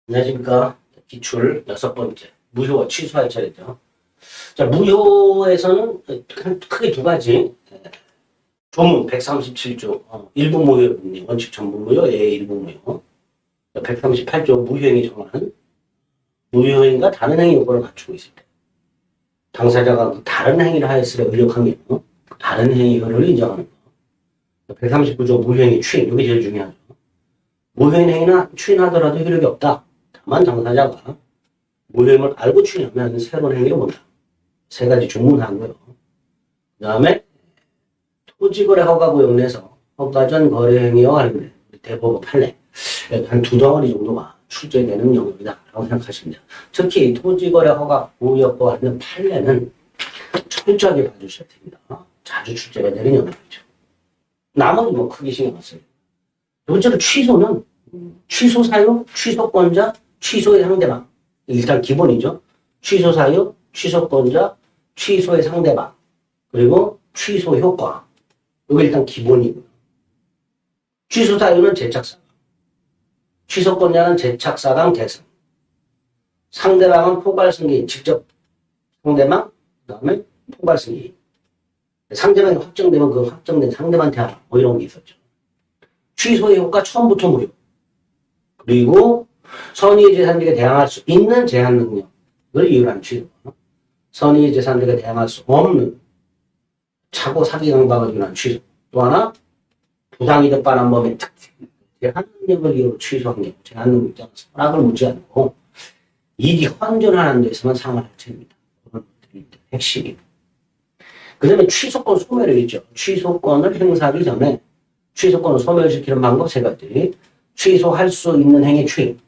안녕하십니까. 기출 6번째. 무효와 취소할 차례죠. 자, 무효에서는 크게 두 가지. 조문 137조, 일부 무효, 원칙 전부 무효, 일부 무효. 138조 무효행위 정한 무효행위가 다른 행위 요건을 갖추고 있을 때. 당사자가 다른 행위를 하였으려 의력하며 다른 행위를 인정하는 거. 139조 무효행위 추인, 이게 제일 중요하죠. 무효행위나 추인하더라도 효력이 없다. 다만 당사자가 무효행위를 알고 추인하면 새로운 행위를 본다. 세 가지 주문하고요. 그 다음에 토지거래 허가구역 내에서 허가 전 거래 행위와 관련된 대법원 판례 한 두 덩어리 정도가 출제되는 영역이다라고 생각하시면 돼요. 특히 토지거래 허가구역과 관련된 판례는 철저하게 봐주셔야 됩니다. 자주 출제가 되는 영역이죠. 나머지 뭐 크게 신경 안 써요. 두 번째로 취소는 취소 사유, 취소권자, 취소의 상대방. 일단 기본이죠. 취소 사유, 취소권자, 취소의 상대방. 그리고 취소 효과. 이거 일단 기본이고요. 취소 사유는 제착사강. 취소권자는 제착사강 대상. 상대방은 포괄승계인. 직접 상대방, 그 다음에 포괄승계인. 상대방이 확정되면 그 확정된 상대방한테 하라. 뭐 이런 게 있었죠. 취소의 효과 처음부터 무효. 그리고 선의의 재산직에 대항할 수 있는 제한 능력을 이유로 한 취소. 선의의 재산직에 대항할 수 없는 차고 사기 강박을 이유로 한 취소. 또 하나 부당이득 반환범의 특징. 제한 능력을 이유로 취소한 게 제한 능력 있잖아. 선악을 묻지 않고 이익이 환전하는 데서만 상환할 책입니다. 그런 것들이 핵심이에요. 그 다음에 취소권 소멸이 있죠. 취소권을 행사하기 전에 취소권을 소멸시키는 방법 세 가지. 취소할 수 있는 행위 추인,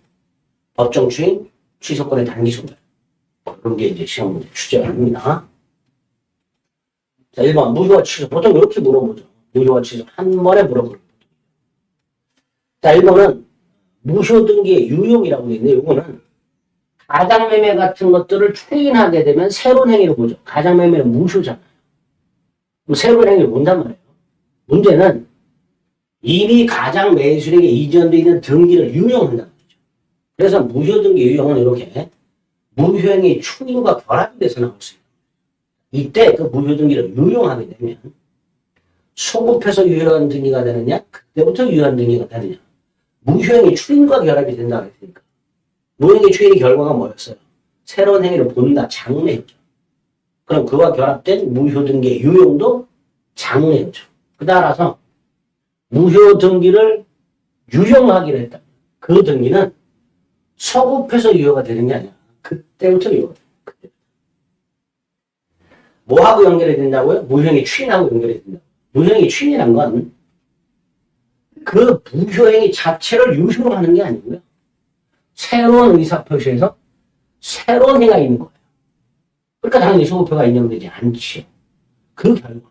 법정 추인, 취소권의 단기 소멸. 그런 게 이제 시험 문제 출제가 합니다. 자, 1번 무효와 취소. 보통 이렇게 물어보죠. 무효와 취소 한 번에 물어보는. 자, 1번은 무효 등기의 유용이라고 되어 있는데 이거는 가장매매 같은 것들을 추인하게 되면 새로운 행위를 보죠. 가장매매는 무효잖아요. 그럼 새로운 행위를 본단 말이에요. 문제는 이미 가장 매수력에 이전되어 있는 등기를 유용한다는 거죠. 그래서 무효등기 유용은 이렇게 무효행위 추인과 결합이 돼서 나올 수 있어요. 이때 그 무효등기를 유용하게 되면 소급해서 유효한 등기가 되느냐, 그때부터 유효한 등기가 되느냐. 무효행위 추인과 결합이 된다고 했으니까. 무효행위 추인의 결과가 뭐였어요? 새로운 행위를 본다, 장래였죠. 그럼 그와 결합된 무효등기의 유용도 장래였죠. 그 따라서 무효 등기를 유용하기로 했다. 그 등기는 소급해서 유효가 되는 게 아니라 그때부터 유효가 돼요. 그때부터. 뭐하고 연결이 된다고요? 무효행위 추인하고 연결이 된다. 무효행위 추인이란 건 그 무효행위 자체를 유효로 하는 게 아니고요. 새로운 의사표시에서 새로운 행위가 있는 거예요. 그러니까 당연히 소급표가 인정되지 않지요. 그 결과.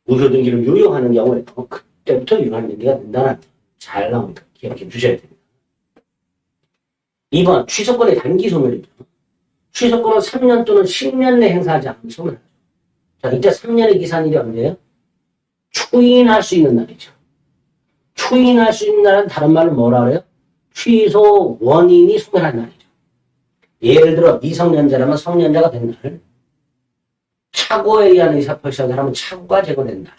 무효 등기를 유효하는 경우에 그때부터 유효한 등기가 된다는 잘 나옵니다. 기억해 주셔야 됩니다. 2번 취소권의 단기 소멸이죠. 취소권은 3년 또는 10년 내 행사하지 않으면 소멸하죠. 자, 이때 3년의 기산일이 언제예요? 추인할 수 있는 날이죠. 추인할 수 있는 날은 다른 말로 뭐라 그래요? 취소 원인이 소멸한 날이죠. 예를 들어 미성년자라면 성년자가 된 날, 착오에 의한 의사표시한 사람은 착오가 제거된 날,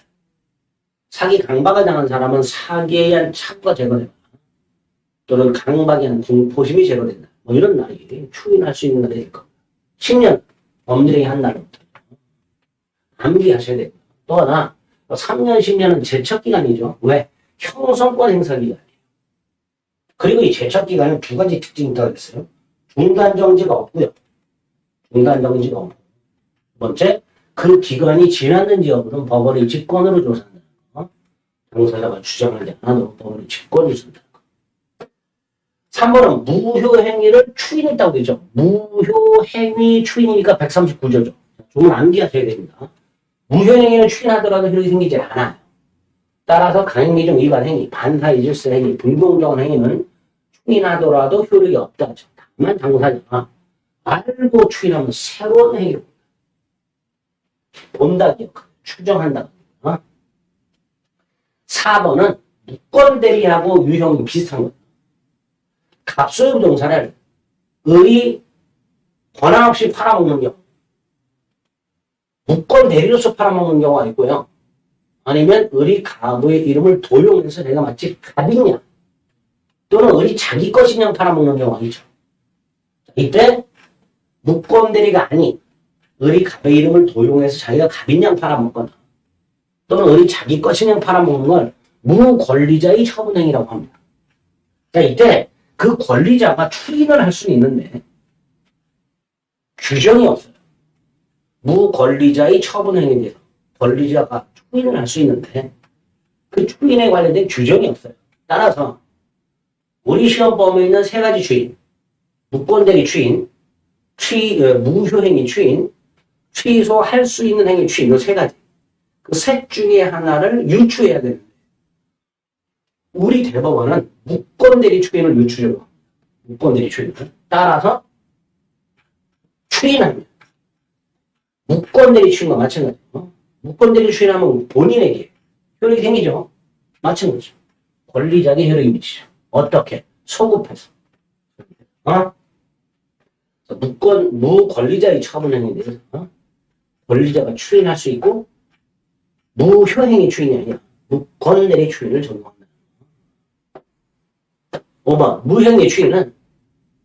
사기 강박을 당한 사람은 사기에 의한 착오가 제거된 날, 또는 강박에 의한 공포심이 제거된 날, 뭐 이런 날이 추인할 수 있는 날이 될 겁니다. 10년 범죄행위 한 날부터 암기하셔야 됩니다. 또 하나 3년 10년은 제척기간이죠. 왜? 형성권 행사기간이에요. 그리고 이 제척기간은 두 가지 특징이 있다고 했어요. 중단정지가 없고요. 중단정지가 없고 두 번째, 그 기간이 지났는지 여부는 법원의 직권으로 조사한다는 거. 당사자가 주장하지 않아도 법원의 직권을 준다는 거. 3번은 무효행위를 추인했다고 되죠. 무효행위 추인이니까 139조죠. 조금 암기하셔야 됩니다. 무효행위는 추인하더라도 효력이 생기지 않아요. 따라서 강행위중 위반 행위, 반사의 질서 행위, 불공정한 행위는 추인하더라도 효력이 없다. 다만 당사자가 알고 추인하면 새로운 행위를 본다 기억, 추정한다. 4번은 무권 대리하고 유형이 비슷한 거예요. 갑소유 부동산을 을이 권한 없이 팔아먹는 경우, 무권 대리로서 팔아먹는 경우가 있고요. 아니면 을이 갑의 이름을 도용해서 내가 마치 갑이냐 또는 을이 자기 것이냐 팔아먹는 경우가 있죠. 이때 무권 대리가 아닌 을이 갑의 이름을 도용해서 자기가 갑인양 팔아먹거나 또는 을이 자기 것이냐 팔아먹는 걸 무권리자의 처분행위라고 합니다. 자, 이때 그 권리자가 추인을 할 수는 있는데 규정이 없어요. 무권리자의 처분행위에 대해서 권리자가 추인을 할 수 있는데 그 추인에 관련된 규정이 없어요. 따라서 우리 시험 범위에 있는 세 가지 추인, 무권대리 추인, 무효행위 추인, 취소할 수 있는 행위 추인, 이 세 가지. 그 셋 중에 하나를 유추해야 되는데 우리 대법원은 무권대리 추인을 유추해요. 무권대리 추인을. 따라서 추인합니다. 무권대리 추인과 마찬가지예요. 무권대리 추인하면 본인에게 효력이 생기죠. 마찬가지죠. 권리자에게 효력이 미치죠. 어떻게? 소급해서. 무권리자의 처분행위에 대해서 권리자가 추인할 수 있고 무효행위 추인이 아니라 무권대리 추인을 적용한다. 5번 무효행위 추인은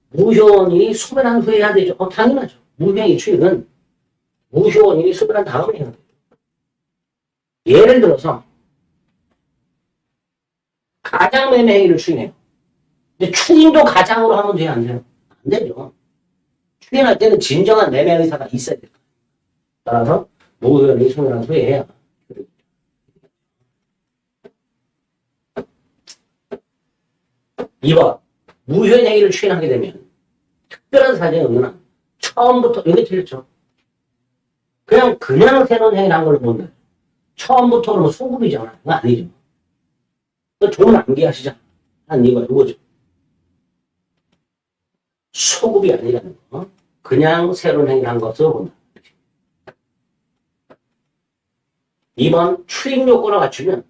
무효원인이 소멸한 후에 해야 되죠. 당연하죠. 무효행위 추인은 무효원인이 소멸한 다음에 해야 돼요. 예를 들어서 가장매매 행위를 추인해요. 근데 추인도 가장으로 하면 돼요? 안 돼요? 안 되죠. 추인할 때는 진정한 매매 의사가 있어야 돼요. 따라서 무효원인이 소멸한 후에 해야 돼요. 2번 무효인 행위를 추인하게 되면 특별한 사정이 없는 한 처음부터 여기 틀렸죠. 그냥 새로운 행위를 한 걸로 본다. 처음부터 그러면 소급이잖아. 그건 아니죠. 좋은 암기하시자. 한 이유가 이거죠. 소급이 아니라는 거. 그냥 새로운 행위를 한 것으로 본다. 2번 추인 요건을 갖추면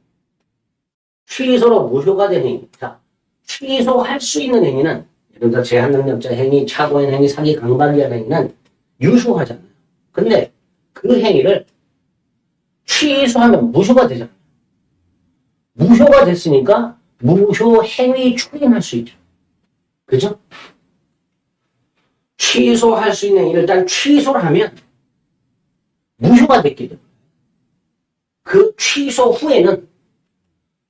취소로 무효가 된 행위. 자, 취소할 수 있는 행위는 예를 들어 제한능력자 행위, 착오한 행위, 사기 강박이한 행위는 유효하잖아요. 근데 그 행위를 취소하면 무효가 되잖아요. 무효가 됐으니까 무효 행위 추인할 수 있죠. 그죠? 취소할 수 있는 행위를 일단 취소를 하면 무효가 됐기 때문에 그 취소 후에는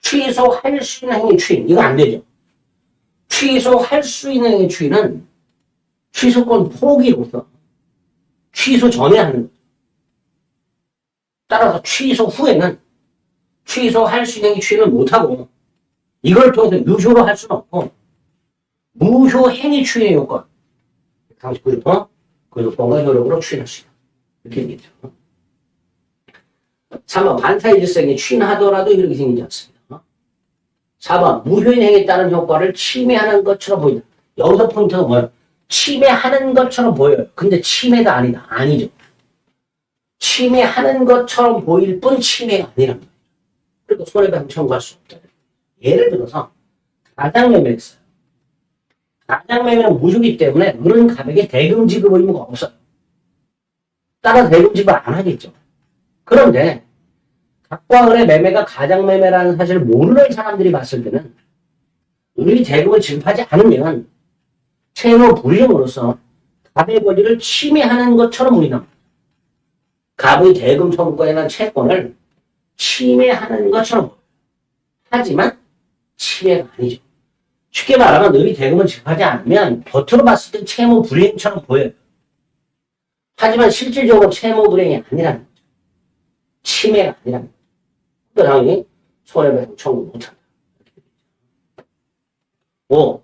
취소할 수 있는 행위 추인, 이거 안 되죠. 취소할 수 있는 행위 추인은 취소권 포기로서 취소 전에 하는 거죠. 따라서 취소 후에는 취소할 수 있는 행위 추인을 못하고 이걸 통해서 유효로 할 수는 없고 무효 행위 추인의 요건 39조 그 요건과 효력으로 추인할 수 있다. 이렇게 얘기했죠. 3번 반사의 질서행위 추인하더라도 효력이 생기지 않습니다. 4번 무효인 행위에 따른 효과를 침해하는 것처럼 보인다. 여기서 포인트가 뭐예요? 침해하는 것처럼 보여요. 근데 침해가 아니다. 아니죠. 침해하는 것처럼 보일 뿐 침해가 아니란 말이에요. 그리고 손해배상 청구할 수 없다. 예를 들어서 가장매매를 했어요. 가장매매는 무효이기 때문에 을은 갑에게 대금 지급 의무가 없어요. 따라서 대금 지급을 안 하겠죠. 그런데 갑과 을의 매매가 가장매매라는 사실을 모르는 사람들이 봤을 때는 을이 대금을 지급하지 않으면 채무 불이행으로서 갑의 권리를 침해하는 것처럼 보인다. 갑의 대금 청구권에 대한 채권을 침해하는 것처럼 보여요. 하지만 침해가 아니죠. 쉽게 말하면 을이 대금을 지급하지 않으면 겉으로 봤을 때 채무 불이행처럼 보여요. 하지만 실질적으로 채무 불이행이 아니라는 거죠. 침해가 아니라는 거죠. 그 당연히 손해배상 청구 못한다. 5.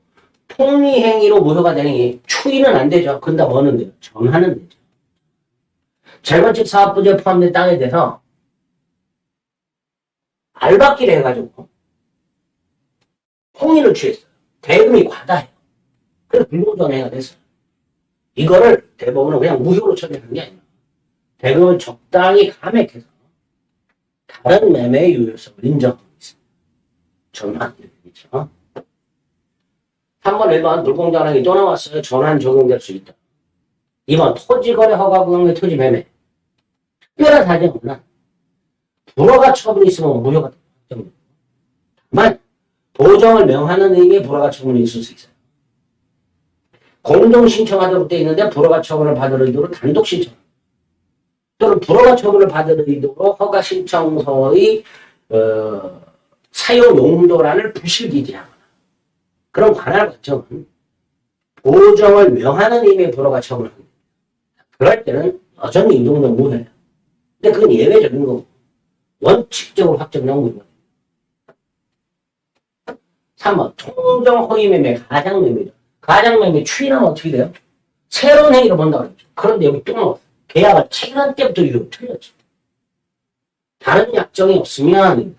폭리행위로 무효가 되는 게 추인은 안 되죠. 근데 뭐는 돼요? 정하는 되죠. 재건축 사업 부지에 포함된 땅에 대해서 알박기를 해가지고 폭리를 취했어요. 대금이 과다해요. 그래서 불공정행위가 됐어요. 이거를 대법원은 그냥 무효로 처리하는 게 아니라 대금을 적당히 감액해서 다른 매매의 유효성을 인정하고 있습니다. 정확히 얘기죠. 3번 3번, 1번 불공정하게 또 나왔어요. 전환 적용될 수 있다. 2번 토지거래 허가구역의 토지매매. 특별한 사정은 불허가 처분이 있으면 무효가 됩니다. 다만 보정을 명하는 의미의 불허가 처분이 있을 수 있어요. 공동 신청하도록 되어 있는데 불허가 처분을 받을 의도로 단독 신청 또는 불허가 처분을 받을 의도로 허가 신청서의 사용 용도란을 부실기재하거나 그런 관할 과정은 보정을 명하는 의미의 불허가 처분을 합니다. 그럴 때는 여전히 이 정도는 무효예요. 근데 그건 예외적인 거고 원칙적으로 확정된 무효입니다. 3번 통정 허위매매 가장매매죠. 가장매매 추인하면 어떻게 돼요? 새로운 행위로 본다고 그랬죠. 그런데 여기 또 나왔어요. 계약을 체결할 때부터 이거 틀렸죠. 다른 약정이 없으면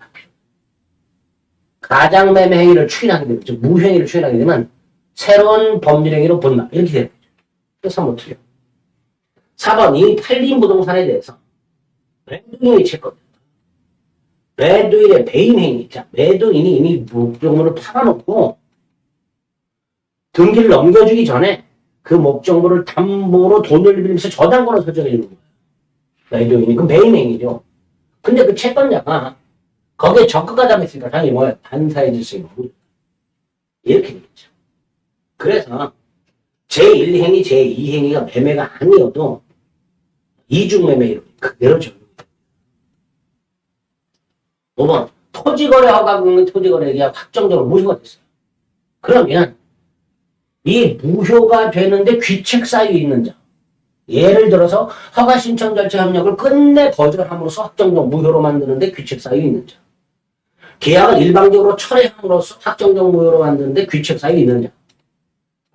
가장매매 행위를 추인하게 되면 즉 무효행위를 추인하게 되면 새로운 법률행위로 본다. 이렇게 되는 거죠. 그래서 한번 틀려. 4번 이 팔린 부동산에 대해서 매도인이 채권 매도인의 배임행위. 자, 매도인이 이미 목적물을 팔아놓고 등기를 넘겨주기 전에 그 목적물을 담보로 돈을 빌리면서 저당권을 설정해 주는 거예요. 매도인이. 그럼 배임행위죠. 근데 그 채권자가 거기에 적극가담했으니까 당연히 뭐예요? 반사의 질서인 거고. 이렇게 되겠죠. 그래서 제1행위, 제2행위가 매매가 아니어도 이중매매로 그대로 적용돼요. 5번 토지거래 허가구역의 토지거래 계약 확정적으로 무효가 됐어요. 그러면 이 무효가 되는데 귀책 사유 있는 자 예를 들어서 허가 신청 절차 협력을 끝내 거절함으로써 확정적 무효로 만드는데 귀책 사유 있는 자 계약을 일방적으로 철회함으로써 확정적 무효로 만드는데 귀책 사유 있는 자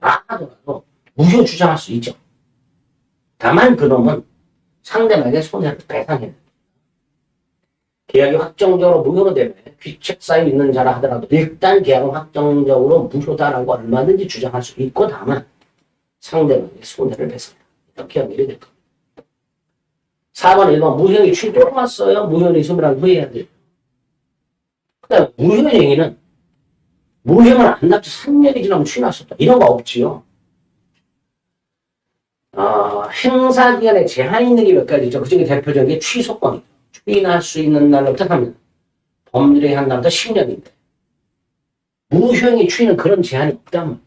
하더라도 무효 주장할 수 있죠. 다만 그놈은 상대방에게 손해를 배상해야 됩니다. 계약이 확정적으로 무효로 되면 귀책 사유 있는 자라 하더라도 일단 계약은 확정적으로 무효다라고 얼마든지 주장할 수 있고 다만 상대방에게 손해를 배상해야 됩니다. 이렇게 연결이 될 겁니다. 4번, 1번 무효행위 추인 또 나왔어요. 무효행위 있으면 후회해야 돼요. 그 다음에 무효행위는 무효행을 안 납치 3년이 지나면 추인할 수 없다. 이런 거 없지요. 행사기간에 제한이 있는 게 몇 가지 있죠. 그중에 대표적인 게 취소권이죠. 추인할 수 있는 날로부터 하면 법률에 한 날부터 10년인데 무효행위 추인은 그런 제한이 없단 말이에요.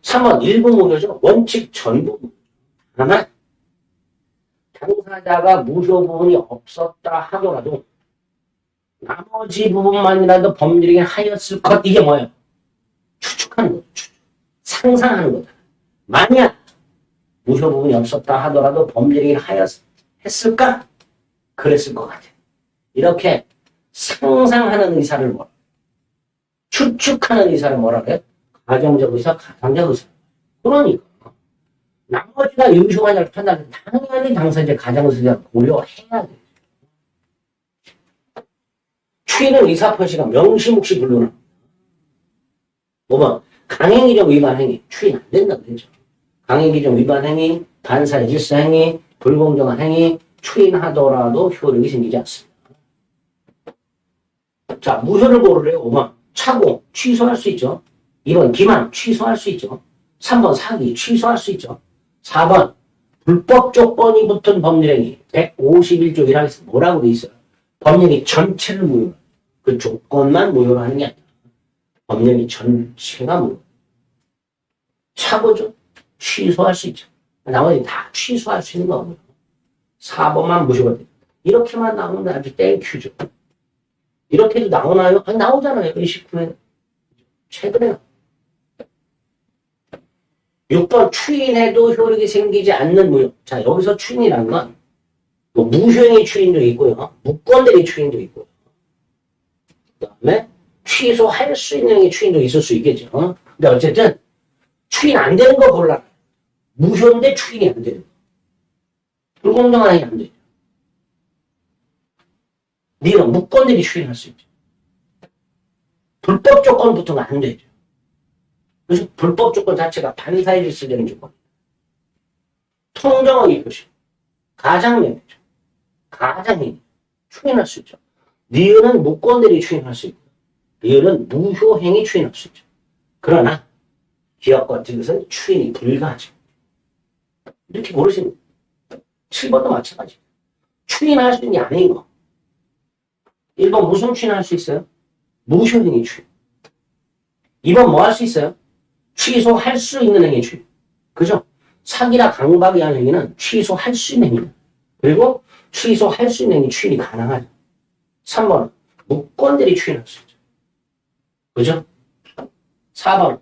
3번 일부 무효죠. 원칙 전부 무효. 다만 당사자가 무효 부분이 없었다 하더라도 나머지 부분만이라도 법률에 하였을 것 이게 뭐예요? 추측하는 거죠. 상상하는 거다. 만약 무효 부분이 없었다 하더라도 법률에 했을까? 그랬을 것 같아. 이렇게 상상하는 의사를 뭐라 추측하는 의사를 뭐라 그래? 가정적 의사, 가상적 의사. 그러니까 나머지가 유효하냐를 판단하면 당연히 당사자의 가정의사를 고려해야 돼. 추인은 의사표시가 명시묵시 불문합니다. 5번 강행기정 위반 행위 추인 안 된다고 되죠. 강행기정 위반 행위, 반사의 질서 행위, 불공정한 행위 추인하더라도 효력이 생기지 않습니다. 자, 무효를 고르래요. 5번 차고 취소할 수 있죠. 2번 기만 취소할 수 있죠. 3번 사기 취소할 수 있죠. 4번 불법 조건이 붙은 법률행위 151조 1항에서 뭐라고 돼 있어요? 법령이 전체를 무효. 그 조건만 무효로 하는 게 아니라 법령이 전체가 무효. 차고죠. 취소할 수 있죠. 나머지 다 취소할 수 있는 거고요. 4번만 무효가 됩니다. 이렇게만 나오면 아주 땡큐죠. 이렇게도 나오나요? 아니, 나오잖아요. 29년. 최근에. 6번 추인해도 효력이 생기지 않는 무효. 자, 여기서 추인이라는 건 뭐 무효행위 추인도 있고요. 무권대리 추인도 있고요. 그 다음에 취소할 수 있는 행위 추인도 있을 수 있겠죠. 근데 어쨌든 추인 안 되는 거 골라. 무효인데 추인이 안 되는 거. 불공정한 행위 안 되죠. 니는 무권대리 추인할 수 있죠. 불법 조건부터는 안 되죠. 그래서 불법 조건 자체가 반사의 질서되는 조건. 통정의 표시. 가장명이죠. 가장이 추인할 수 있죠. 니은은 무권대리 추인할 수 있고, 니은은 무효행위 추인할 수 있죠. 그러나 기업 같은 것은 추인이 불가하죠. 이렇게 고르시면 7번도 마찬가지. 추인할 수 있는 게 아닌 거. 1번 무슨 추인할 수 있어요? 무효행위 추인. 2번 뭐 할 수 있어요? 취소할 수 있는 행위 추인. 그죠? 사기나 강박에 의한 행위는 취소할 수 있는 행위. 그리고 취소할 수 있는 행위 추인이 가능하죠. 3번 무권들이 추인할 수 있죠. 그죠? 4번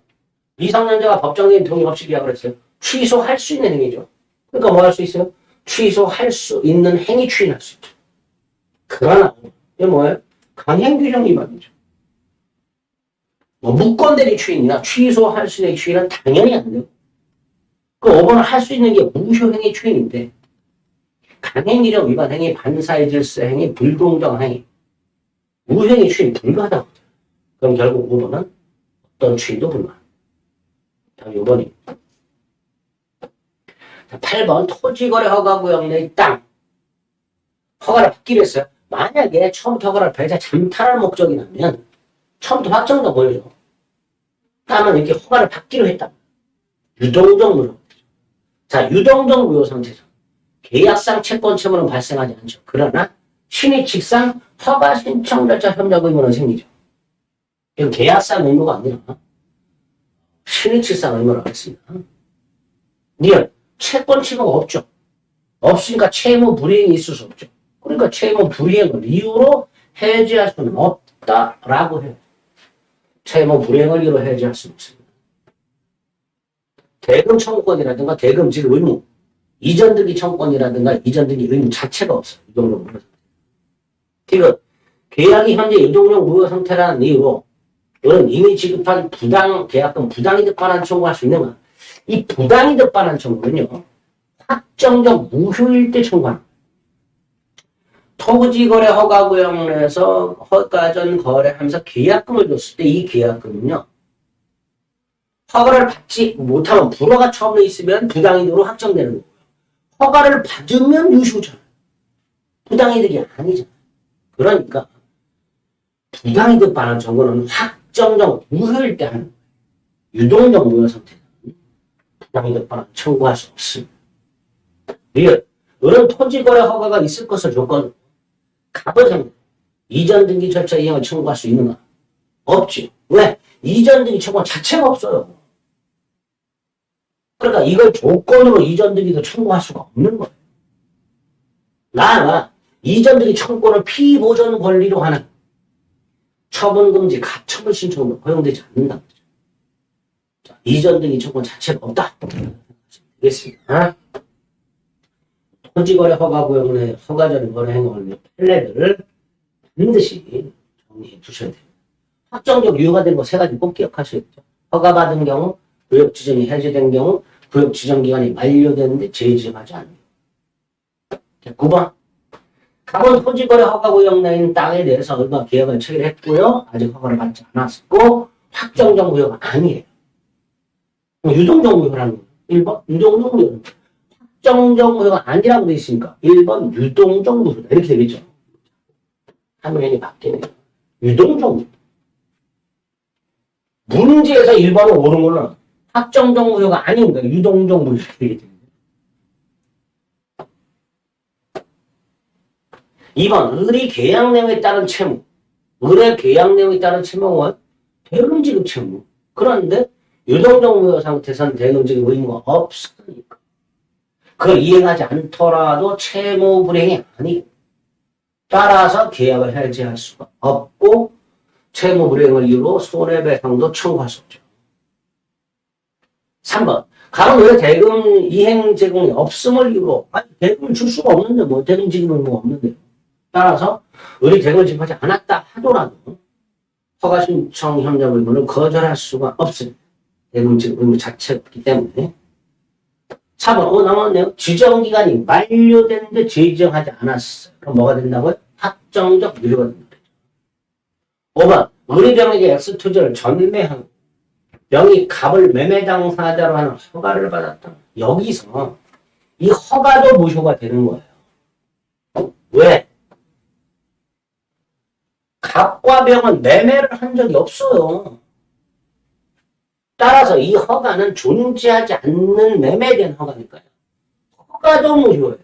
미성년자가 법정적인 동의 없이 계약을 했어요. 취소할 수 있는 행위죠. 그러니까 뭐 할 수 있어요? 취소할 수 있는 행위 추인할 수 있죠. 그러나 이게 뭐예요? 강행규정 위반이죠. 뭐 무권대리 추인이나 취소할 수 있는 추인은 당연히 안 돼요. 그 5번은 할 수 있는 게 무효행위 추인인데 강행규정 위반 행위, 반사의 질서 행위, 불공정 행위, 무효행위 추인 불가하다고. 그럼 결국 5번은 어떤 추인도 불가. 다음 6번입니다. 8번 토지거래 허가구역 내 땅 허가를 받기로 했어요. 만약에 처음부터 허가를 배자 잠탈할 목적이라면 처음부터 확정도 보여줘. 땅은 이렇게 허가를 받기로 했다. 유동적 무효. 자, 유동적 무효 상태에서 계약상 채권 채무는 발생하지 않죠. 그러나 신의칙상 허가 신청 절차 협력 의무는 생기죠. 이건 계약상 의무가 아니라 신의칙상 의무를 하겠습니다. 리얼 채권 채무가 없죠. 없으니까 채무 불이행이 있을 수 없죠. 그러니까 채무 불이행을 이유로 해지할 수는 없다라고 해요. 채무 불이행을 이유로 해지할 수는 없습니다. 대금 청구권이라든가 대금 지급 의무, 이전 등기 청구권이라든가 이전 등기 의무 자체가 없어요. 유동적 무효 상태. 지금 계약이 현재 유동적 무효 상태라는 이유로 이런 이미 지급한 부당 계약금 부당이득 반환 청구할 수 있는 건 이 부당이득 반환 청구는요. 확정적 무효일 때 청구하는 거예요. 토지거래 허가구역 내에서 허가전 거래하면서 계약금을 줬을 때 이 계약금은요. 허가를 받지 못하면 불허가 처음에 있으면 부당이득으로 확정되는 거고요. 허가를 받으면 유효잖아요. 부당이득이 아니잖아요. 그러니까 부당이득 반환 청구는 확정적 무효일 때 하는 거예요. 유동적 무효 상태는 부당이득 반환 청구할 수 없습니다. 이런 토지거래 허가가 있을 것을 조건 갑을 이전 등기 절차 이행을 청구할 수 있는가? 없지. 왜? 이전 등기 청구 자체가 없어요. 그러니까 이걸 조건으로 이전 등기도 청구할 수가 없는 거예요. 나아가 이전 등기 청구권을 피보전 권리로 하는 처분금지 가처분 신청도 허용되지 않는다. 자, 이전 등기 청구권 자체가 없다. 되겠습니다. 토지거래 허가구역 내 허가전 거래 행위를 판례들을 반드시 정리해 두셔야 됩니다. 확정적 유효가 된 거 세 가지 꼭 기억하셔야겠죠. 허가받은 경우, 구역 지정이 해제된 경우, 구역 지정 기간이 만료됐는데 재지정하지 않는 경우. 9번. 갑은 토지거래 허가구역 내에 있는 땅에 대해서 얼마 계약을 체결했고요. 아직 허가를 받지 않았고 확정적 무효가 아니에요. 유동적 무효라는 거예요. 1번 유동적 무효. 확정적 무효가 아니라고 되어 있으니까 1번 유동적 무효다. 이렇게 되겠죠. 화면이 바뀌네요. 유동적 무효. 문제에서 1번은 옳은 거는 확정적 무효가 아닌가 유동적 무효가 되겠죠. 2번 의리 계약 내용에 따른 채무. 의뢰 계약 내용에 따른 채무는 대금 지급 채무. 그런데 유동적 무효 상태에서는 대금 지급 의무가 없으니까. 그걸 이행하지 않더라도 채무 불이행이 아니에요. 따라서 계약을 해지할 수가 없고 채무 불이행을 이유로 손해배상도 청구할 수 없죠. 3번. 갑은 왜 대금 이행 제공이 없음을 이유로 아니 대금을 줄 수가 없는데 뭐 대금 지급 의무가 없는데요. 따라서 의리 대금을 지급하지 않았다 하더라도 허가 신청 협력 의무를 거절할 수가 없습니다. 대금 지급 의무 자체가 없기 때문에. 4번, 남았네요. 지정기간이 만료됐는데 재지정하지 않았어요. 그럼 뭐가 된다고요? 확정적 무효가 된다. 5번, 의리병에게 X투자를 전매한 명의 갑을 매매 당사자로 하는 허가를 받았다. 여기서 이 허가도 무효가 되는 거예요. 왜? 갑과 병은 매매를 한 적이 없어요. 따라서 이 허가는 존재하지 않는 매매에 대한 허가니까요. 허가도 무효예요.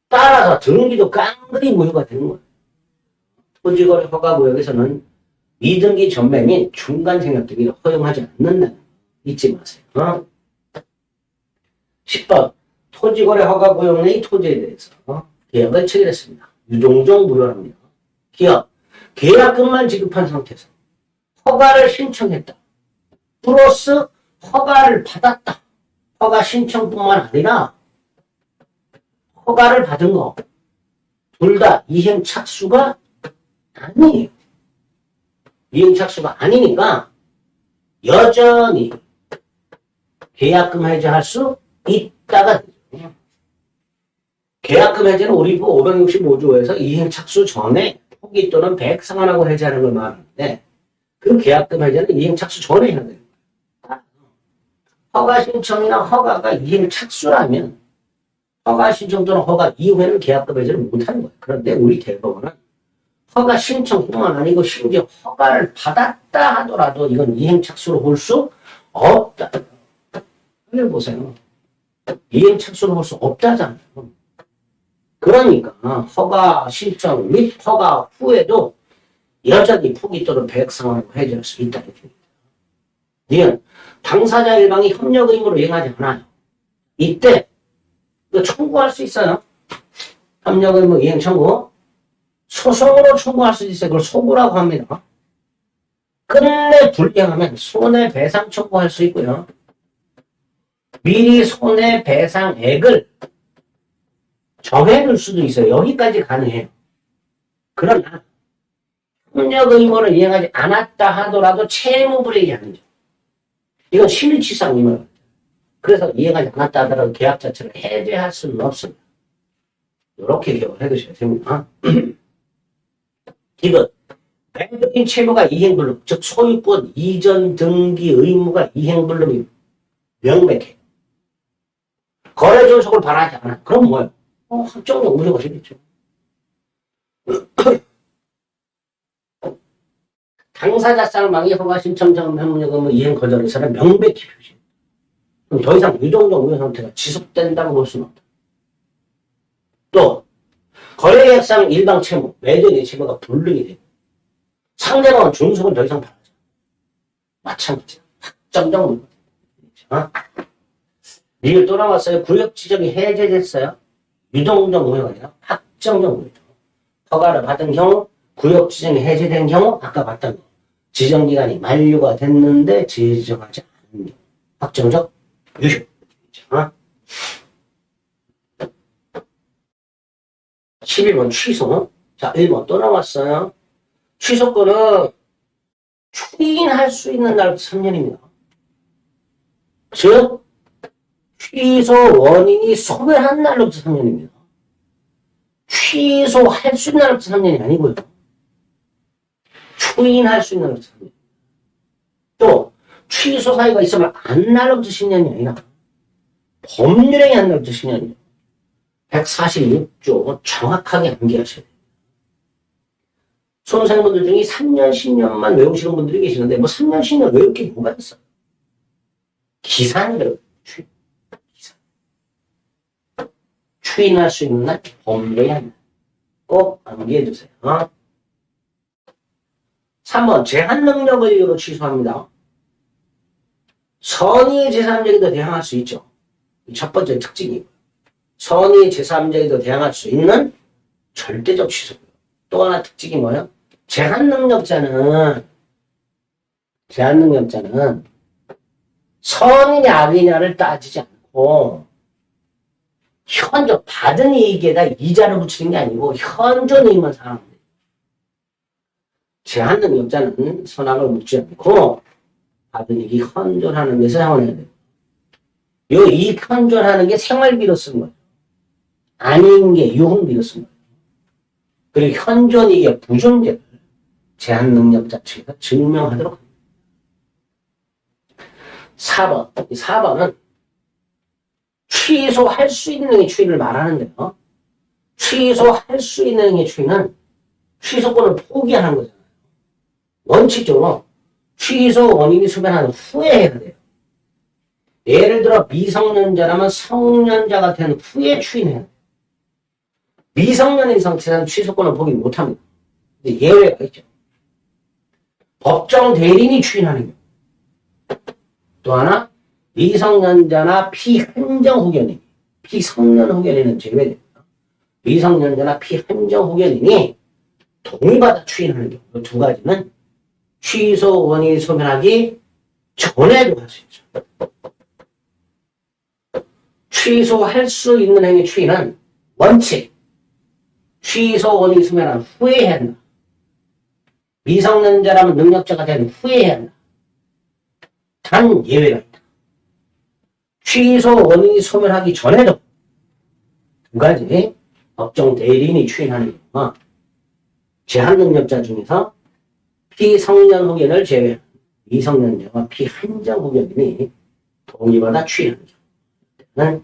따라서 등기도 깡그리 무효가 되는 거예요. 토지거래 허가구역에서는 미등기 전매 및 중간 생략 등기를 허용하지 않는다는 거 잊지 마세요. 10번 토지거래 허가구역 내의 토지에 대해서 계약을 체결했습니다. 유동적 무효랍니다. 기업 계약금만 지급한 상태에서 허가를 신청했다. 플러스 허가를 받았다. 허가 신청뿐만 아니라 허가를 받은 거 둘 다 이행 착수가 아니에요. 이행 착수가 아니니까 여전히 계약금 해제할 수 있다가 되죠. 계약금 해제는 우리부 565조에서 이행 착수 전에 포기 또는 배액 상환하고 해제하는 걸 말하는데 그 계약금 해제는 이행 착수 전에 해야 돼요. 허가 신청이나 허가가 이행 착수라면 허가 신청 또는 허가 이후에는 계약금 해제를 못하는 거예요. 그런데 우리 대법원은 허가 신청뿐만 아니고 심지어 허가를 받았다 하더라도 이건 이행 착수로 볼 수 없다. 이걸 보세요. 이행 착수로 볼 수 없다잖아요. 그러니까 허가 신청 및 허가 후에도 여전히 포기 또는 배액 상환으로 해제할 수 있다는 얘기입니다. 이는 당사자 일방이 협력 의무로 이행하지 않아요. 이때 이거 청구할 수 있어요. 협력 의무 이행 청구. 소송으로 청구할 수 있어요. 그걸 소구라고 합니다. 끝내 불이행하면 손해배상 청구할 수 있고요. 미리 손해배상액을 정해둘 수도 있어요. 여기까지 가능해요. 그러나 협력 의무를 이행하지 않았다 하더라도 채무불이행이 아니죠. 이건 실질상 의무예요. 그래서 이행하지 않았다 하더라도 계약 자체를 해제할 수는 없습니다. 이렇게 기억을 해두셔야 됩니다. 이건 매도인 채무가 이행불능, 즉 소유권 이전 등기 의무가 이행불능이 명백해요. 거래 존속을 바라지 않아. 그럼 뭐예요? 확정적 무효가 되겠죠. 당사자 쌍방이 허가 신청장 명령금을 이행 거절해서는 명백히 표시. 그럼 더 이상 유동적 무효 상태가 지속된다고 볼 수는 없다. 또 거래계약상 일방 채무, 매도인의 채무가 불능이 되고 상대방은 존속은 더 이상 바라지 않아. 마찬가지야. 확정적 무효가 되겠죠. 이걸 또 나왔어요. 구역 지정이 해제됐어요. 유동적 무효가 아니라 확정적 무효죠. 허가를 받은 경우, 구역 지정이 해제된 경우, 아까 봤던 거. 지정기간이 만료가 됐는데 지정하지 않은 경우. 확정적 유효. 11번 취소. 자, 1번 또 나왔어요. 취소권은 추인할 수 있는 날부터 3년입니다. 즉, 취소 원인이 소멸한 날로부터 3년입니다. 취소할 수 있는 날부터 3년이 아니고요. 추인할 수 있는 날부터 3년. 또 취소 사유가 있으면 안 날로부터 10년이 아니라 법률행위 한 날부터 10년이죠. 146조 정확하게 암기하셔야 돼요. 수험생분들 중에 3년, 10년만 외우시는 분들이 계시는데 뭐 3년, 10년 외울 게 뭐가 있어요? 기산이라고. 추인할 수 있는 날, 법률행위 한 날. 꼭 암기해 주세요. 3번, 제한 능력을 이유로 취소합니다. 선의 제3자에게도 대항할 수 있죠. 첫 번째 특징이고요. 선의 제3자에게도 대항할 수 있는 절대적 취소고요. 또 하나 특징이 뭐예요? 제한 능력자는 선이냐 악이냐를 따지지 않고 현존 받은 이익에다 이자를 붙이는 게 아니고 현존 이익만 사용하면 돼요. 제한 능력자는 선악을 묻지 않고 받은 이익이 현존하는 데서 사용해야 돼요. 이 이익 현존하는 게 생활비로 쓴 거예요. 아닌 게 유흥비로 쓴 거예요. 그리고 현존 이익의 부존재를 제한 능력자 측에서 증명하도록 합니다. 4번. 이 4번은 취소할 수 있는 행위 추인을 말하는데요. 취소할 수 있는 행위 추인은 취소권을 포기하는 거잖아요. 원칙적으로 취소 원인이 소멸한 후에 해야 돼요. 예를 들어 미성년자라면 성년자가 된 후에 추인해야 돼요. 미성년인 상태는 취소권을 포기 못합니다. 근데 예외가 있죠. 법정 대리인이 추인하는 경우. 또 하나 미성년자나 피한정 후견인, 피성년 후견인은 제외됩니다. 미성년자나 피한정 후견인이 동의받아 추인하는 경우. 이 두 가지는 취소 원인이 소멸하기 전에도 할 수 있죠. 취소할 수 있는 행위 추인은 원칙, 취소 원인이 소멸한 후에 해야 한다. 미성년자라면 능력자가 된 후에 해야 한다. 단 예외가 있다. 취소 원인이 소멸하기 전에도 두 가지 법정 대리인이 추인하는 경우가 제한 능력자 중에서 피성년 후견을 제외한 미성년자와 피한정 후견인이 동의받아 추인하는 경우는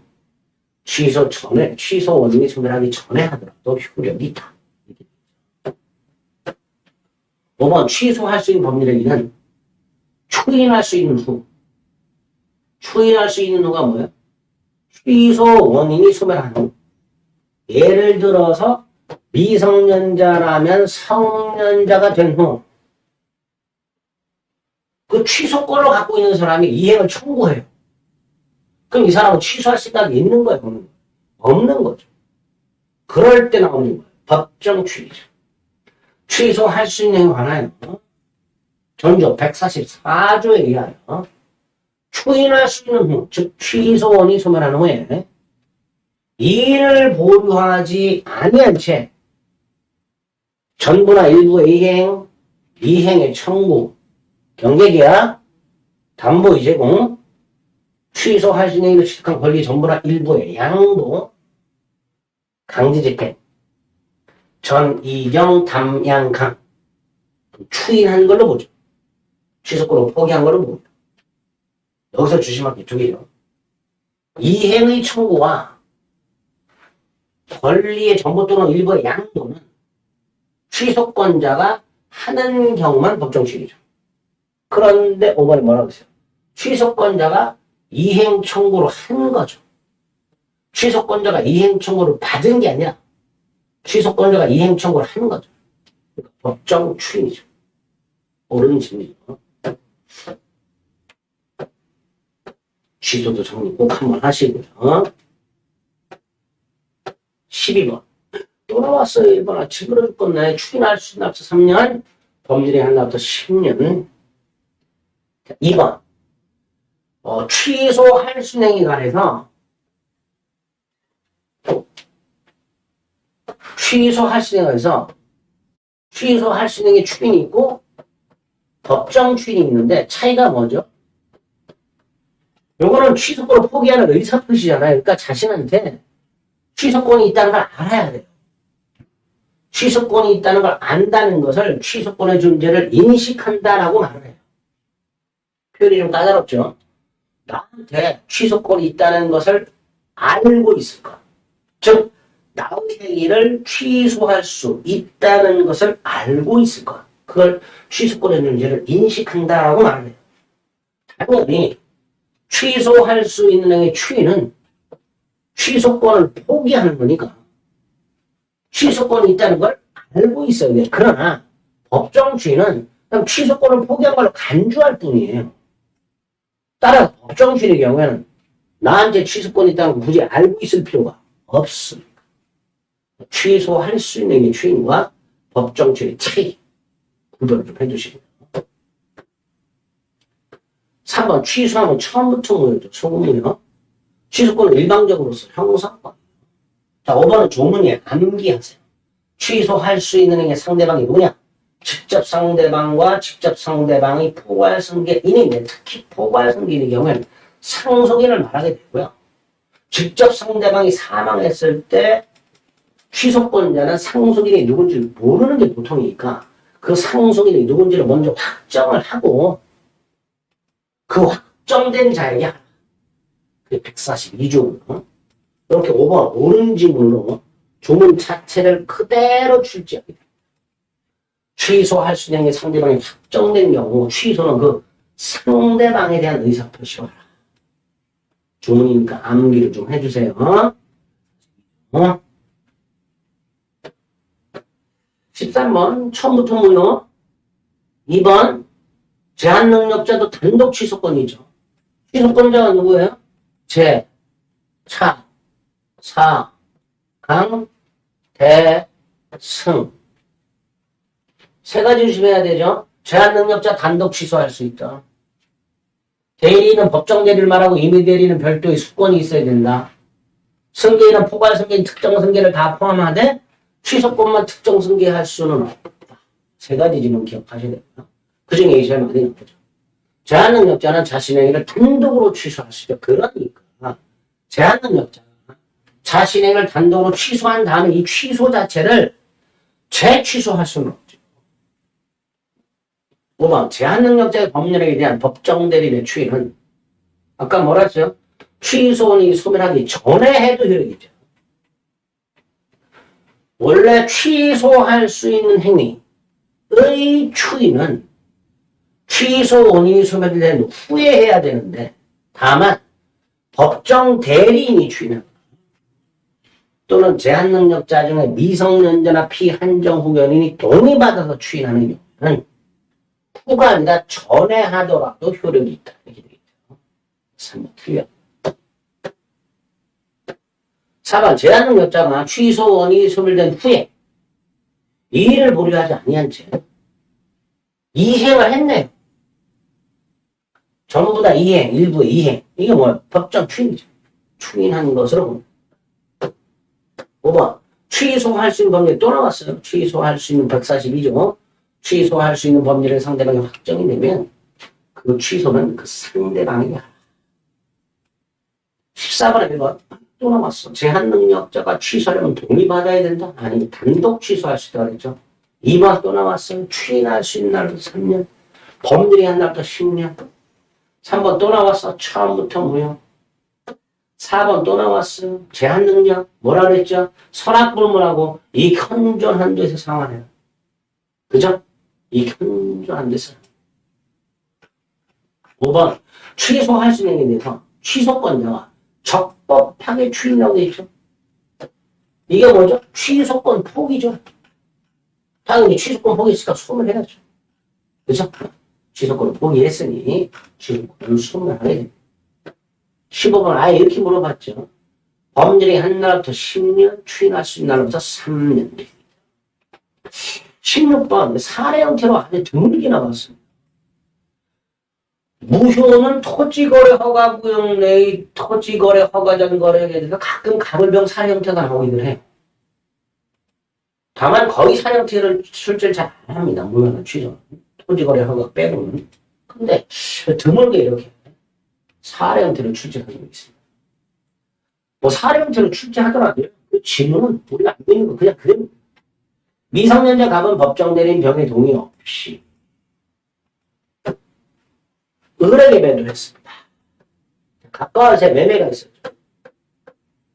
취소 전에, 취소 원인이 소멸하기 전에 하더라도 효력이 있다. 5번 취소할 수 있는 법률행위는 추인할 수 있는 후. 추인할 수 있는 후가 뭐예요? 취소 원인이 소멸한 후. 예를 들어서 미성년자라면 성년자가 된 후. 그 취소권을 갖고 있는 사람이 이행을 청구해요. 그럼 이 사람은 취소할 생각이 있는 거예요? 없는 거죠. 그럴 때 나오는 거예요. 법정 추이죠. 취소할 수 있는 행위 하나요. 전조 144조에 의하여 추인할 수 있는 후, 즉 취소원이 소멸한 후에 이인을 보류하지 아니한 채 전부나 일부 이행, 이행의 청구, 경계계약, 담보의 제공, 취소할 수 있는 행위를 취득한 권리 전부나 일부의 양도, 강제집행, 전이경, 담양강 추인한 걸로 보죠. 취소권을 포기한 걸로 봅니다. 여기서 주시면 게 두 개죠. 이행의 청구와 권리의 전부 또는 일부의 양도는 취소권자가 하는 경우만 법정 추인이죠. 그런데 5번에 뭐라고 했어요? 취소권자가 이행 청구를 한 거죠. 취소권자가 이행 청구를 받은 게 아니라 취소권자가 이행 청구를 하는 거죠. 그러니까 법정 추인이죠. 옳은 진리죠. 취소도 정리 꼭 한번 하시고요. 12번. 또 나왔어요. 1번. 아, 징그러울 건데 추인할 수 있는 앞서 3년, 법률이 한 날부터 10년. 2번. 취소할 수 있는 행위에 관해서 취소할 수 있는 행위에서 취소할 수 있는 게 추인이 있고 법정 추인이 있는데 차이가 뭐죠? 요거는 취소권을 포기하는 의사표시잖아요. 그러니까 자신한테 취소권이 있다는 걸 알아야 돼요. 취소권이 있다는 걸 안다는 것을 취소권의 존재를 인식한다라고 말을 해요. 표현이 좀 까다롭죠? 나한테 취소권이 있다는 것을 알고 있을 것. 즉, 나의 행위를 취소할 수 있다는 것을 알고 있을 것. 그걸 취소권의 존재를 인식한다라고 말해요. 당연히 취소할 수 있는 행위 추인은 취소권을 포기하는 거니까 취소권이 있다는 걸 알고 있어야 돼요. 그러나 법정 추인은 그냥 취소권을 포기한 걸로 간주할 뿐이에요. 따라서 법정 추인의 경우에는 나한테 취소권이 있다는 걸 굳이 알고 있을 필요가 없습니다. 취소할 수 있는 게 추인과 법정 추인의 차이 구별을 좀 해주시고요. 3번 취소하면 처음부터 뭐였죠? 소금이요. 취소권은 일방적으로서 형사권. 자, 5번은 조문에 암기하세요. 취소할 수 있는 행위 상대방이 누구냐? 직접 상대방과 직접 상대방이 포괄성계인인데 특히 포괄성계인의 경우에는 상속인을 말하게 되고요. 직접 상대방이 사망했을 때 취소권자는 상속인이 누군지 모르는 게 보통이니까 그 상속인이 누군지를 먼저 확정을 하고 그 확정된 자에게 하라. 그게 142조. 이렇게 5번 옳은 지문으로 조문 자체를 그대로 출제하게 됩니다. 취소할 수 있는 게 상대방이 확정된 경우 취소는 그 상대방에 대한 의사표시가 주문이니까 암기를 좀 해주세요. 13번 처음부터 무효. 2번 제한능력자도 단독 취소권이죠. 취소권자가 누구예요? 제, 차, 사, 강, 대, 승. 세 가지 조심해야 되죠. 제한능력자 단독 취소할 수 있다. 대리인은 법정 대리를 말하고 임의 대리는 별도의 수권이 있어야 된다. 승계인은 포괄 승계인 특정 승계를 다 포함하되 취소권만 특정 승계할 수는 없다. 세 가지 지금 기억하셔야 됩니다. 그 중에 이게 제일 많이 나오죠. 제한능력자는 자신의 일을 단독으로 취소할 수 있죠. 그러니까 제한능력자가 자신의 일을 단독으로 취소한 다음에 이 취소 자체를 재취소할 수는 없죠. 5번 제한능력자의 법률에 대한 법정 대리인의 추이는 아까 뭐라 했죠? 취소원이 소멸하기 전에 해도 효력이죠. 원래 취소할 수 있는 행위의 추이는 취소 원인이 소멸된 후에 해야 되는데 다만 법정 대리인이 추이는 또는 제한능력자 중에 미성년자나 피한정 후견인이 동의받아서 추인하는 경우는 후가 아니라 전에 하더라도 효력이 있다. 이렇게 되겠죠. 3번 틀려. 4번 제한능력자가 취소 원인이 소멸된 후에 이의를 보류하지 아니한 채 이행을 했네요. 전부 다 이행, 일부 이행. 이게 뭐예요? 법정 추인이죠. 추인한 것으로 봅니다. 5번 취소할 수 있는 법률이 또 나왔어요. 취소할 수 있는 142조. 취소할 수 있는 법률의 상대방이 확정이 되면 그 취소는 그 상대방에게 하라. 14번에 1번 또 나왔어. 제한능력자가 취소하려면 동의받아야 된다? 아니 단독 취소할 수 있다고 그랬죠. 2번 또 나왔어요. 추인할 수 있는 날부터 3년. 법률이 한 날부터 10년. 3번 또 나왔어. 처음부터 무효. 4번 또 나왔어요. 제한능력. 뭐라 그랬죠? 선악불문하고 이 현존 한도에서 상환해요. 그죠? 이 현존 한도에서. 5번 취소할 수 있는 게 대해서 취소권자가 적법하게 추인하고 돼 있죠. 이게 뭐죠? 취소권 포기죠. 당연히 취소권 포기했으니까 소멸해야죠. 그죠? 취소권을 포기했으니 취소권을 소멸하게 됩니다. 15번 아예 이렇게 물어봤죠. 법률이 한 날부터 10년, 추인할 수 있는 날부터 3년. 16번 사례 형태로 아주 드물게 나왔습니다. 무효는 토지거래 허가구역 내의 토지거래 허가전 거래에 대해서 가끔 가물병 사례 형태가 나오기도 해요. 다만 거의 사례 형태를 실제로 잘 안 합니다. 무효는 취소. 토지거래 허가 빼고는. 근데 드물게 이렇게 사례 형태로 출제하고 있습니다. 뭐 사례 형태로 출제하더라도요. 그 질문은 우리가 알고 있는 거 그냥 그대로. 미성년자 갑은 법정 대리인 병의 동의 없이 을에게 매도를 했습니다. 가까워서 매매가 있었죠.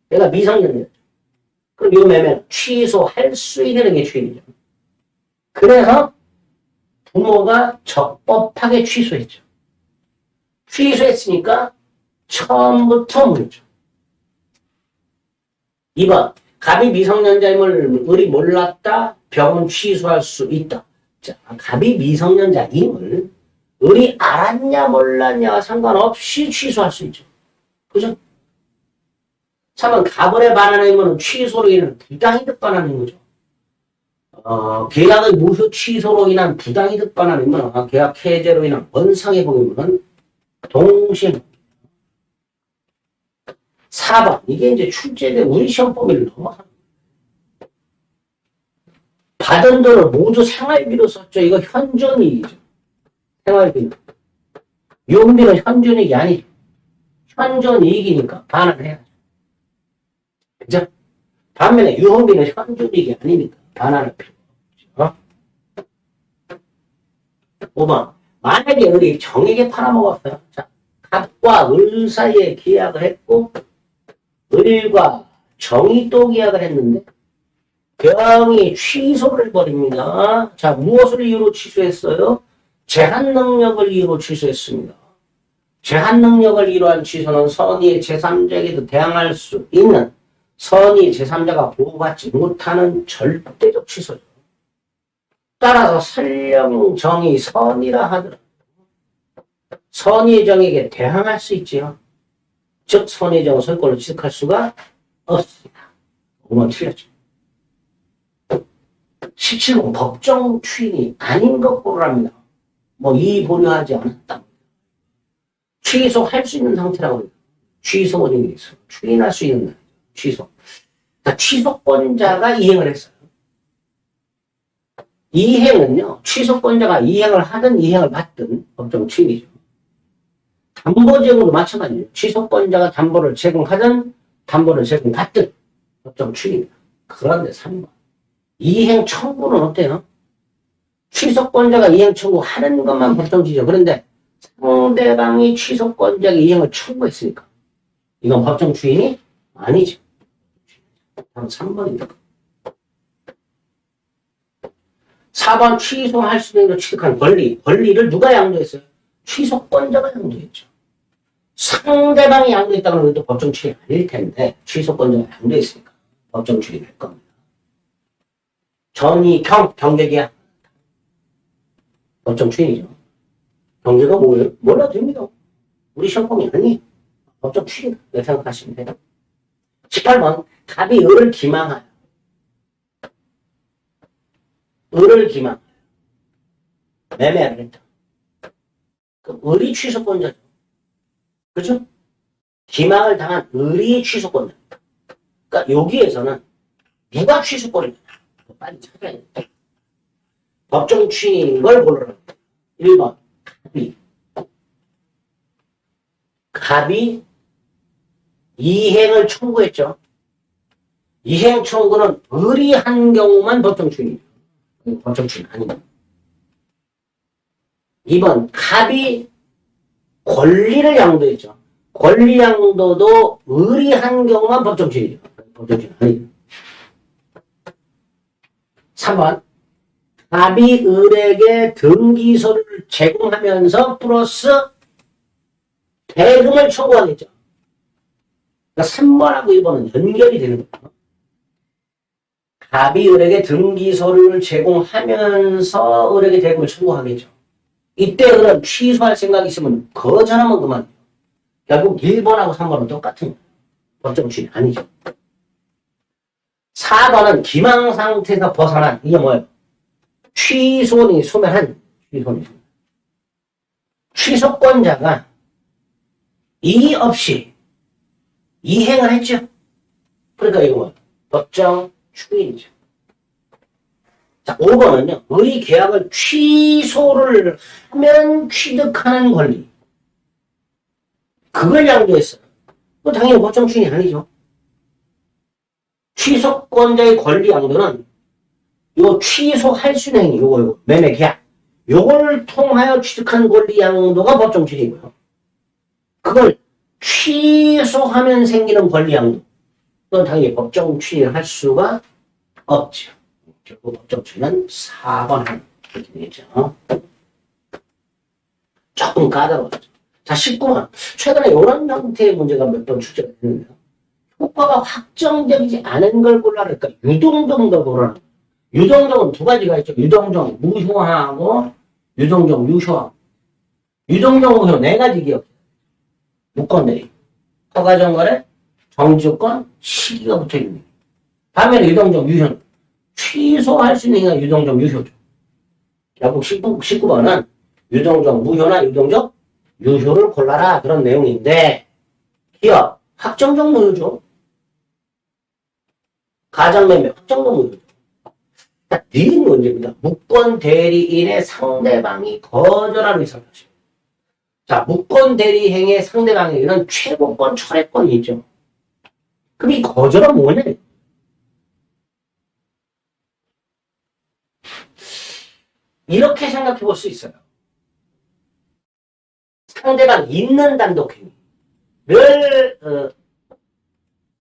내가 미성년자. 그럼 이 매매는 취소할 수 있는 게 추인이죠. 그래서 부모가 적법하게 취소했죠. 취소했으니까 처음부터 무효죠. 2번 갑이 미성년자임을 을이 몰랐다. 병은 취소할 수 있다. 자, 갑이 미성년자임을 을이 알았냐 몰랐냐 상관없이 취소할 수 있죠. 그죠? 3번 갑을에 반하는 의무는 취소로 인한 부당이득 반하는 거죠. 계약의 무효 취소로 인한 부당이득 반하는 의무는 계약 해제로 인한 원상의 의무는 동시에 4번 이게 이제 출제된 우리 시험 범위를 넘어서 받은 돈을 모두 생활비로 썼죠. 이거 현존이익이죠. 생활비는. 유흥비는 현존이익이 아니죠. 현존이익이니까 반환을 해야죠. 그죠? 반면에 유흥비는 현존이익이 아니니까 반환할 필요가 없죠. 5번 만약에 을이 정에게 팔아먹었어요. 자, 갑과 을 사이에 계약을 했고 을과 정이 또 계약을 했는데 병이 취소를 벌입니다. 자, 무엇을 이유로 취소했어요? 제한 능력을 이유로 취소했습니다. 제한 능력을 이루한 취소는 선의의 제3자에게도 대항할 수 있는 선의 제3자가 보호받지 못하는 절대적 취소죠. 따라서 설령 정이 선이라 하더라도 선의의 정에게 대항할 수 있지요. 즉 선의의 정은 소유권을 취득할 수가 없습니다. 5번 틀렸죠. 17번 법정 추인이 아닌 것 고르랍니다. 뭐 이의 보류하지 않았다. 취소할 수 있는 상태라고 합니다. 취소 원인이 있어. 추인할 수 있는 취소. 그러니까 취소권자가 이행을 했어요. 이행은요. 취소권자가 이행을 하든 이행을 받든 법정 추인이죠. 담보제공도 마찬가지예요. 취소권자가 담보를 제공하든 담보를 제공받든 법정 추인입니다. 그런데 3번. 이행 청구는 어때요? 취소권자가 이행 청구하는 것만 법정지죠. 그런데 상대방이 취소권자에게 이행을 청구했으니까 이건 법정 추인이 아니죠. 다음 3번입니다. 4번 취소할 수 있는 취득한 권리. 권리를 누가 양도했어요? 취소권자가 양도했죠. 상대방이 양도했다고 하면 또 법정 추인이 아닐 텐데 취소권자가 양도했으니까 법정 추인이 될 겁니다. 전이 경계계약 법정 추인이죠. 경계가 뭐예요? 몰라도 됩니다. 우리 시험범위 아니 법정 추인 이렇게 생각하시면 돼요. 18번 갑이 을을 기망하여 을을 기망하여 매매를 했다. 그럼 을이 취소권자죠. 그죠? 기망을 당한 을이 취소권자. 그러니까 여기에서는 누가 취소권이냐 빨리 찾아야 돼. 법정 추인인 걸 고르라. 1번 갑이. 갑이 이행을 청구했죠. 이행 청구는 을이 한 경우만 법정 추인이죠. 법정 추인 아닙니다. 2번 갑이 권리를 양도했죠. 권리 양도도 을이 한 경우만 법정 추인이죠. 법정 추인 아닙니다. 3번 갑이 을에게 등기소를 제공하면서 플러스 대금을 청구하겠죠. 그러니까 3번하고 2번은 연결이 되는 거예요. 갑이 을에게 등기소를 제공하면서 을에게 대금을 청구하겠죠. 이때 을은 취소할 생각이 있으면 거절하면 그만이에요. 결국 1번하고 3번은 똑같은 거예요. 법정 추인 아니죠. 4번은 기망 상태에서 벗어난 이게 뭐예요? 취소니 소멸한 취소니 취소권자가 이의 없이 이행을 했죠. 그러니까 이거 뭐예요? 법정 추인이죠. 자, 5번은요. 의 계약을 취소를 하면 취득하는 권리. 그걸 양도했어요. 그거 당연히 법정 추인이 아니죠. 취소권자의 권리 양도는 요 취소할 수 있는 행위, 요거 매매 계약. 요걸 통하여 취득한 권리 양도가 법정 추인이고요. 그걸 취소하면 생기는 권리 양도. 그건 당연히 법정 추인을 할 수가 없죠. 결국 법정 추인은 4번 이렇게 되겠죠. 조금 까다로워요. 자, 19번. 최근에 이런 형태의 문제가 몇 번 출제가 됐는데요. 효과가 확정적이지 않은 걸 골라라. 그러니까 유동적도 골라라. 유동적은 두 가지가 있죠. 유동적 무효하고 유동적 유효하고. 유동적 무효 네 가지 기억해요. 무건들이. 허가정거래, 정지요건, 시기가 붙어있는. 반면에 유동적 유효는 취소할 수 있는 게 유동적 유효죠. 결국 19번은 유동적 무효나 유동적 유효를 골라라. 그런 내용인데 기업, 확정적 무효죠. 가장매매, 확정적 무효죠. 네 문제입니다. 무권 대리인의 상대방이 거절하는 이상하죠. 자, 무권 대리행의 상대방에게는 최고권, 철회권이 있죠. 그럼 이 거절은 뭐냐? 이렇게 생각해 볼 수 있어요. 상대방 있는 단독행위를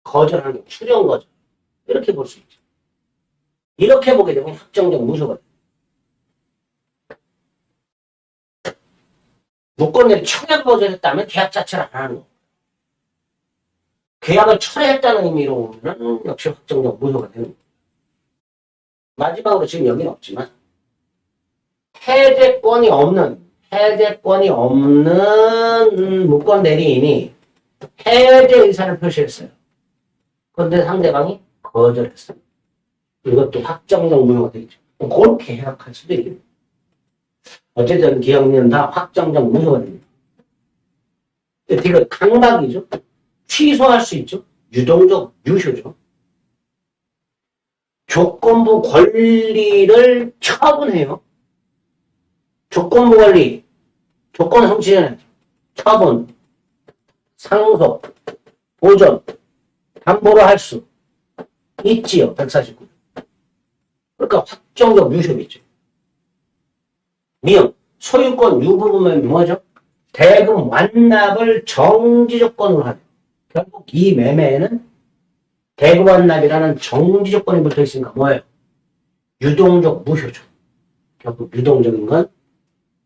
거절하는 게 출연 거절. 이렇게 볼 수 있죠. 이렇게 보게 되면 확정적 무효가 돼요. 무권을 청약 거절했다면 계약 자체를 안 하는 거예요. 계약을 철회했다는 의미로는 역시 확정적 무효가 되는 거예요. 마지막으로 지금 여기는 없지만 해제권이 없는 무권 대리인이 해제 의사를 표시했어요. 그런데 상대방이 거절했어요. 이것도 확정적 무효가 되겠죠. 그렇게 해석할 수도 있겠네요. 어쨌든 기억은 다 확정적 무효가 됩니다. 이거 강박이죠. 취소할 수 있죠. 유동적 유효죠. 조건부 권리를 처분해요. 조건부 권리, 조건 성취 전에 처분, 상속, 보전, 담보로 할 수 있지요. 149. 그러니까 확정적 유효겠죠. 미음, 소유권 유부분은 뭐죠? 대금 완납을 정지 조건으로 하죠. 결국 이 매매에는 대금 완납이라는 정지 조건이 붙어 있으니까 뭐예요? 유동적 무효죠. 결국 유동적인 건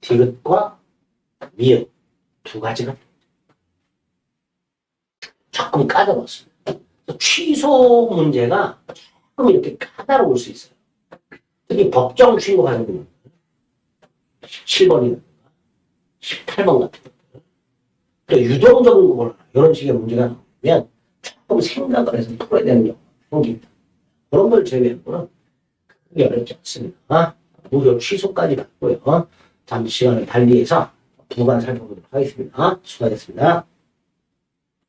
디귿과 미음 두 가지가 조금 까다롭습니다. 취소 문제가 조금 이렇게 까다로울 수 있어요. 특히 법정 취소 과정은 17번이나 18번 같은 것들. 또 유동적인 거나 이런 식의 문제가 나오면 조금 생각을 해서 풀어야 되는 경우가 생깁니다. 그런 걸 제외하고는 크게 어렵지 않습니다. 무효 취소까지 받고요. 잠시 시간을 달리해서 부간 살펴보도록 하겠습니다. 수고하셨습니다.